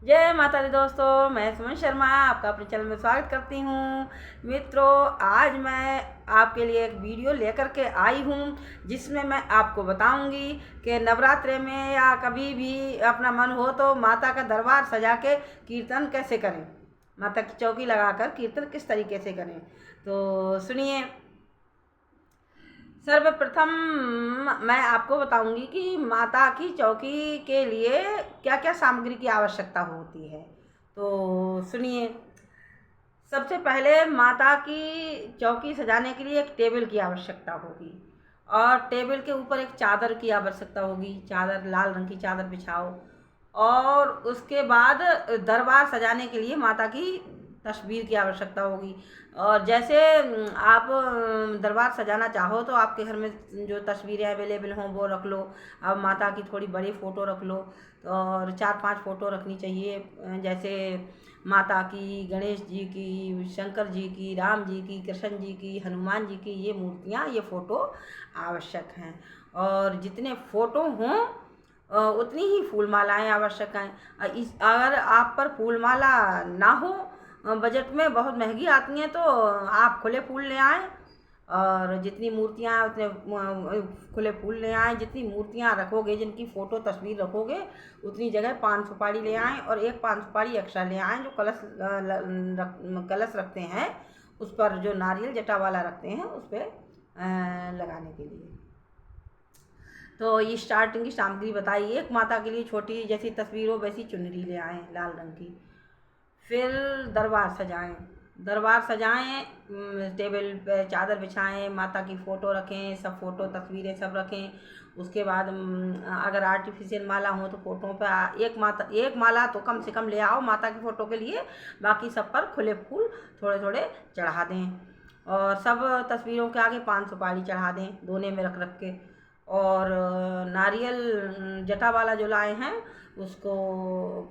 जय माता दी दोस्तों, मैं सुमन शर्मा आपका अपने चैनल में स्वागत करती हूँ। मित्रों, आज मैं आपके लिए एक वीडियो लेकर के आई हूँ जिसमें मैं आपको बताऊंगी कि नवरात्रे में या कभी भी अपना मन हो तो माता का दरबार सजा के कीर्तन कैसे करें, माता की चौकी लगाकर कीर्तन किस तरीके से करें। तो सुनिए। सर्वप्रथम मैं आपको बताऊंगी कि माता की चौकी के लिए क्या क्या सामग्री की आवश्यकता होती है। तो सुनिए। सबसे पहले माता की चौकी सजाने के लिए एक टेबल की आवश्यकता होगी और टेबल के ऊपर एक चादर की आवश्यकता होगी। चादर, लाल रंग की चादर बिछाओ। और उसके बाद दरबार सजाने के लिए माता की तस्वीर की आवश्यकता होगी। और जैसे आप दरबार सजाना चाहो तो आपके घर में जो तस्वीरें अवेलेबल हों वो रख लो। अब माता की थोड़ी बड़ी फ़ोटो रख लो और 4-5 फ़ोटो रखनी चाहिए। जैसे माता की, गणेश जी की, शंकर जी की, राम जी की, कृष्ण जी की, हनुमान जी की, ये मूर्तियाँ, ये फ़ोटो आवश्यक हैं। और जितने फ़ोटो हों उतनी ही फूल मालाएँ आवश्यक हैं। अगर आप पर फूल माला ना हो, बजट में बहुत महंगी आती हैं, तो आप खुले फूल ले आएँ। और जितनी मूर्तियाँ उतने खुले फूल ले आएँ। जितनी मूर्तियाँ रखोगे, जिनकी फ़ोटो तस्वीर रखोगे, उतनी जगह पान सुपारी ले आएँ और एक पान सुपारी एक्स्ट्रा ले आएँ। जो कलश रखते हैं उस पर, जो नारियल जटा वाला रखते हैं उस पर लगाने के लिए। तो ये स्टार्टिंग की सामग्री बताई। एक माता के लिए छोटी जैसी तस्वीर हो वैसी चुनरी ले आएँ लाल रंग की। फिर दरबार सजाएं। दरबार सजाएं, टेबल पे चादर बिछाएं, माता की फ़ोटो रखें, सब फ़ोटो तस्वीरें सब रखें। उसके बाद अगर आर्टिफिशियल माला हो तो फ़ोटो पे एक माला तो कम से कम ले आओ माता की फ़ोटो के लिए। बाकी सब पर खुले फूल थोड़े थोड़े चढ़ा दें और सब तस्वीरों के आगे पान सुपारी चढ़ा दें, दोने में रख रख के। और नारियल जटा वाला जो लाए हैं उसको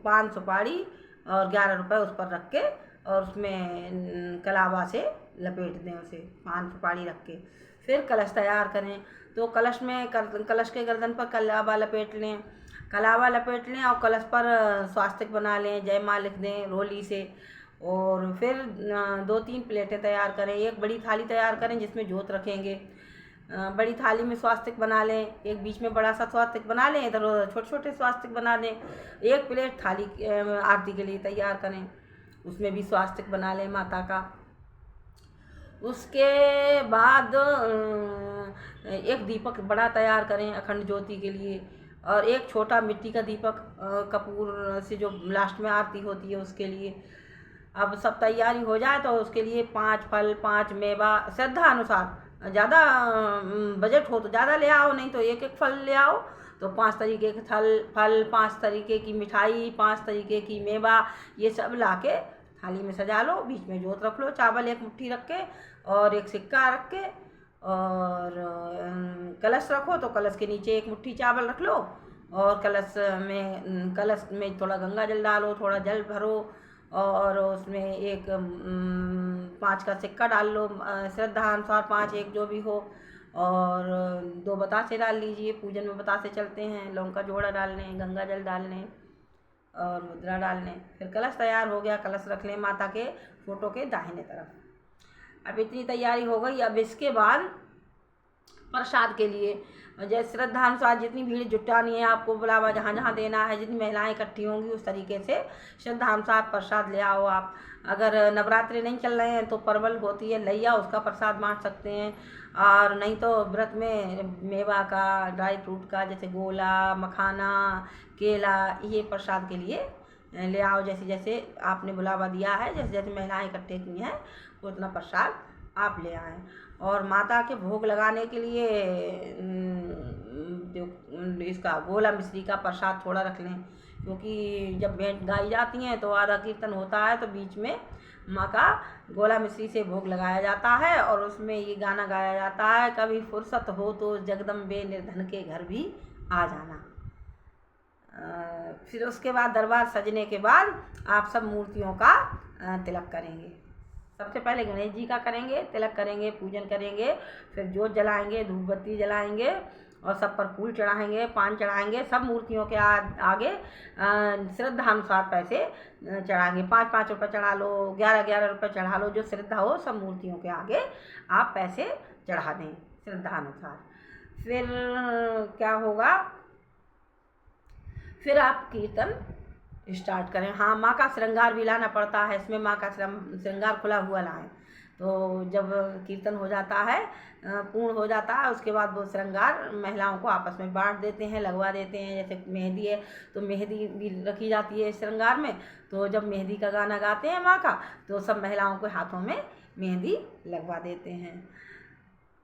पान सुपारी और 11 रुपये उस पर रख के और उसमें कलावा से लपेट दें, उसे पान सुपारी रख के। फिर कलश तैयार करें। तो कलश के गर्दन पर कलावा लपेट लें। कलावा लपेट लें और कलश पर स्वास्तिक बना लें, जय माँ लिख दें रोली से। और फिर 2-3 प्लेटें तैयार करें। एक बड़ी थाली तैयार करें जिसमें जोत रखेंगे। बड़ी थाली में स्वास्तिक बना लें, एक बीच में बड़ा सा स्वास्तिक बना लें, इधर छोटे छोटे स्वास्तिक बना लें। एक प्लेट थाली आरती के लिए तैयार करें, उसमें भी स्वास्तिक बना लें माता का। उसके बाद एक दीपक बड़ा तैयार करें अखंड ज्योति के लिए और एक छोटा मिट्टी का दीपक कपूर से जो लास्ट में आरती होती है उसके लिए। अब सब तैयारी हो जाए तो उसके लिए 5 फल, 5 मेवा, श्रद्धा अनुसार। ज़्यादा बजट हो तो ज़्यादा ले आओ, नहीं तो एक एक फल ले आओ। तो 5 तरीके के फल, 5 तरीके की मिठाई, 5 तरीके की मेवा, ये सब ला के थाली में सजा लो। बीच में जोत रख लो, चावल एक मुट्ठी रख के और एक सिक्का रख के। और कलश रखो तो कलश के नीचे एक मुट्ठी चावल रख लो और कलश में थोड़ा गंगा जल डालो, थोड़ा जल भरो और उसमें एक 5 का सिक्का डाल लो, श्रद्धा अनुसार 5 एक जो भी हो। और 2 बतासे डाल लीजिए, पूजन में बतासे चलते हैं। लौंग का जोड़ा डाल लें, गंगा जल डाल लें और मुद्रा डाल लें। फिर कलश तैयार हो गया। कलश रख लें माता के फ़ोटो के दाहिने तरफ। अब इतनी तैयारी हो गई। अब इसके बाद प्रसाद के लिए जैसे श्रद्धा अनुसार जितनी भीड़ जुटानी है, आपको बुलावा जहाँ जहाँ देना है, जितनी महिलाएं इकट्ठी होंगी उस तरीके से श्रद्धा अनुसार प्रसाद ले आओ आप। अगर नवरात्रि नहीं चल रहे हैं तो परवल होती है लैया, उसका प्रसाद बांट सकते हैं। और नहीं तो व्रत में मेवा का, ड्राई फ्रूट का, जैसे गोला, मखाना, केला, ये प्रसाद के लिए ले आओ। जैसे जैसे आपने बुलावा दिया है, जैसे जैसे महिलाएं इकट्ठे की हैं उतना प्रसाद आप ले आएँ। और माता के भोग लगाने के लिए जो इसका गोला मिश्री का प्रसाद थोड़ा रख लें, क्योंकि जब भेंट गाई जाती हैं तो आधा कीर्तन होता है तो बीच में माँ का गोला मिश्री से भोग लगाया जाता है और उसमें ये गाना गाया जाता है, कभी फुर्सत हो तो जगदम्बे निर्धन के घर भी आ जाना। फिर उसके बाद दरबार सजने के बाद आप सब मूर्तियों का तिलक करेंगे। सबसे पहले गणेश जी का करेंगे, तिलक करेंगे, पूजन करेंगे, फिर जोत जलाएंगे, धूप बत्ती जलाएंगे और सब पर फूल चढ़ाएंगे, पान चढ़ाएंगे, सब मूर्तियों के आगे श्रद्धानुसार पैसे चढ़ाएंगे। 5-5 रुपये चढ़ा लो, 11-11 रुपये चढ़ा लो, जो श्रद्धा हो सब मूर्तियों के आगे आप पैसे चढ़ा दें श्रद्धानुसार। फिर क्या होगा, फिर आप कीर्तन स्टार्ट करें। हाँ, माँ का श्रृंगार भी लाना पड़ता है, इसमें माँ का श्रृंगार खुला हुआ लाएं। तो जब कीर्तन हो जाता है, पूर्ण हो जाता है, उसके बाद वो श्रृंगार महिलाओं को आपस में बांट देते हैं, लगवा देते हैं। जैसे मेहंदी है तो मेहंदी भी रखी जाती है श्रृंगार में, तो जब मेहंदी का गाना गाते हैं माँ का, तो सब महिलाओं के हाथों में मेहंदी लगवा देते हैं।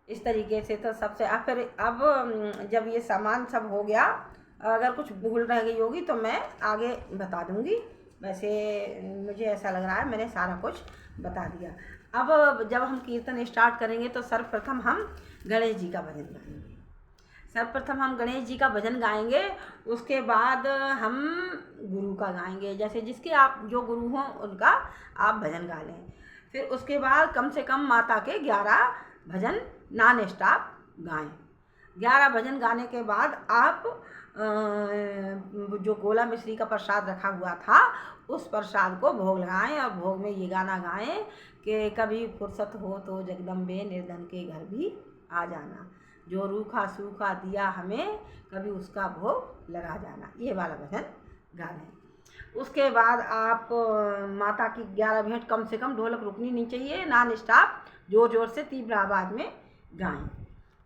इस तरीके से तो सबसे फिर अब जब ये सामान सब हो गया, अगर कुछ भूल रह गई होगी तो मैं आगे बता दूंगी। वैसे मुझे ऐसा लग रहा है मैंने सारा कुछ बता दिया। अब जब हम कीर्तन स्टार्ट करेंगे तो सर्वप्रथम हम गणेश जी का भजन गाएंगे। सर्वप्रथम हम गणेश जी का भजन गाएंगे, उसके बाद हम गुरु का गाएंगे। जैसे जिसके आप जो गुरु हों उनका आप भजन गा लें। फिर उसके बाद कम से कम माता के 11 भजन नॉन स्टॉप गाएं। 11 भजन गाने के बाद आप जो गोला मिश्री का प्रसाद रखा हुआ था उस प्रसाद को भोग लगाएं, और भोग में ये गाना गाएं कि कभी फुर्सत हो तो जगदम्बे निर्धन के घर भी आ जाना, जो रूखा सूखा दिया हमें कभी उसका भोग लगा जाना। ये वाला भजन गा लें। उसके बाद आप माता की 11 भेंट कम से कम ढोलक रुकनी नहीं चाहिए, नॉन स्टॉप जोर जोर से तीव्र आवाज़ में गाएं।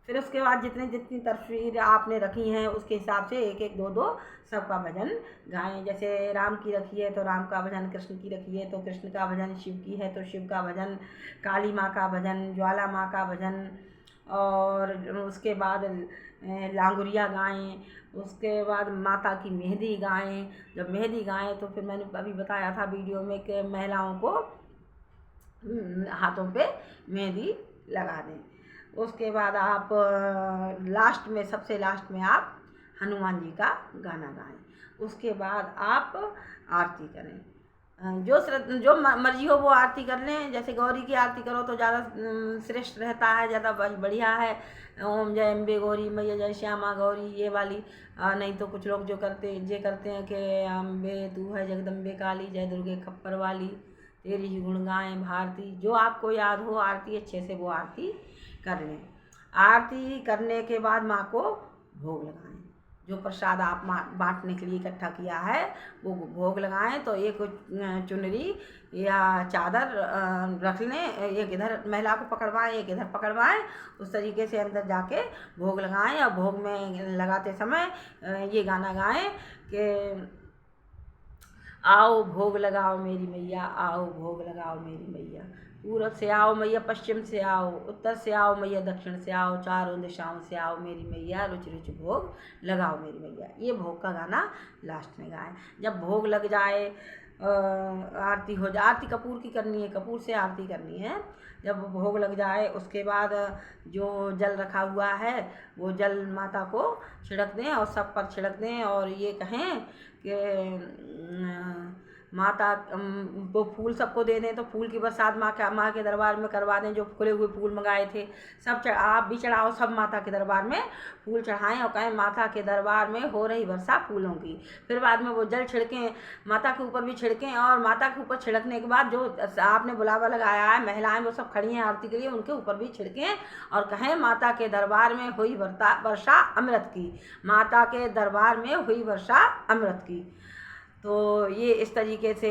फिर उसके बाद जितनी तस्वीर आपने रखी हैं उसके हिसाब से 1-1, 2-2 सबका भजन गाएं। जैसे राम की रखी है तो राम का भजन, कृष्ण की रखी है तो कृष्ण का भजन, शिव की है तो शिव का भजन, काली माँ का भजन, ज्वाला माँ का भजन, और उसके बाद लांगुरिया गाएं। उसके बाद माता की मेहंदी गाएं। जब मेहंदी गाएं तो फिर मैंने अभी बताया था वीडियो में कि महिलाओं को हाथों पे मेहंदी लगा दें। उसके बाद आप लास्ट में, सबसे लास्ट में आप हनुमान जी का गाना गाएं। उसके बाद आप आरती करें। जो मर्जी हो वो आरती कर लें। जैसे गौरी की आरती करो तो ज़्यादा श्रेष्ठ रहता है, ज़्यादा बढ़िया है। ओम जय अम्बे गौरी मैया जय श्यामा गौरी, ये वाली। नहीं तो कुछ लोग जो करते हैं कि अम्बे तू है जगदम्बे काली, जय दुर्गे खप्पर वाली, तेरी ही गुण गाएं भारती। जो आपको याद हो आरती अच्छे से वो आरती कर लें। आरती करने के बाद माँ को भोग लगाएं। जो प्रसाद आप बांटने के लिए इकट्ठा किया है वो भोग लगाएं। तो एक चुनरी या चादर रख लें, एक इधर महिला को पकड़वाएं, एक इधर पकड़वाएं। उस तरीके से अंदर जाके भोग लगाएं, और भोग में लगाते समय ये गाना गाएं कि आओ भोग लगाओ मेरी मैया, आओ भोग लगाओ मेरी मैया, पूरब से आओ मैया, पश्चिम से आओ, उत्तर से आओ मैया, दक्षिण से आओ, चारों दिशाओं से आओ मेरी मैया, रुचि रुचि भोग लगाओ मेरी मैया। ये भोग का गाना लास्ट में गाएं। जब भोग लग जाए, आरती हो जाए, आरती कपूर की करनी है, कपूर से आरती करनी है। जब भोग लग जाए उसके बाद जो जल रखा हुआ है वो जल माता को छिड़क दें, और सब पर छिड़क दें, और ये कहें कि माता वो फूल सबको दे दें। तो फूल की बरसात माँ के दरबार में करवा दें। जो फूले हुए फूल मंगाए थे सब आप भी चढ़ाओ, सब माता के दरबार में फूल चढ़ाएं, और कहें माता के दरबार में हो रही वर्षा फूलों की। फिर बाद में वो जल छिड़कें, माता के ऊपर भी छिड़कें, और माता के ऊपर छिड़कने के बाद जो आपने बुलावा लगाया है, महिलाएं वो सब खड़ी हैं आरती के लिए, उनके ऊपर भी छिड़कें, और कहें माता के दरबार में हुई वर्षा अमृत की, माता के दरबार में हुई वर्षा अमृत की। तो ये इस तरीके से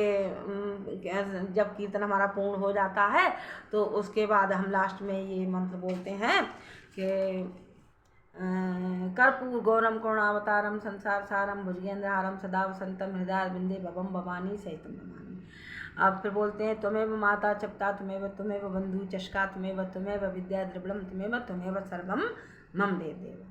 जब कीर्तन हमारा पूर्ण हो जाता है तो उसके बाद हम लास्ट में ये मंत्र बोलते हैं कि कर्पूर गौरम करुणावतारम संसार सारम भुजगेंद्रहारम सदा वसंतम हृदय बिंदे भवम भवानी सहितम नमामि। अब फिर बोलते हैं त्वमेव माता चपता त्वमेव बंधु चषका त्वमेव विद्या द्रविड़म त्वमेव सर्वम मम देव।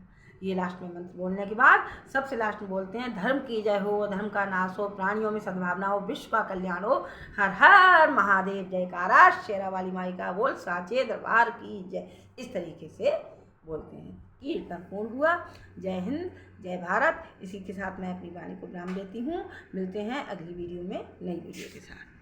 ये लास्ट में मंत्र बोलने के बाद सबसे लास्ट में बोलते हैं धर्म की जय हो, धर्म का नाश हो, प्राणियों में सद्भावना हो, विश्व का कल्याण हो, हर हर महादेव जयकारा, शेरा वाली माई का बोल, साचे दरबार की जय। इस तरीके से बोलते हैं। कीर्तन पूर्ण हुआ। जय हिंद, जय भारत। इसी के साथ मैं अपनी वाणी को विराम देती हूँ। मिलते हैं अगली वीडियो में नई वीडियो के साथ।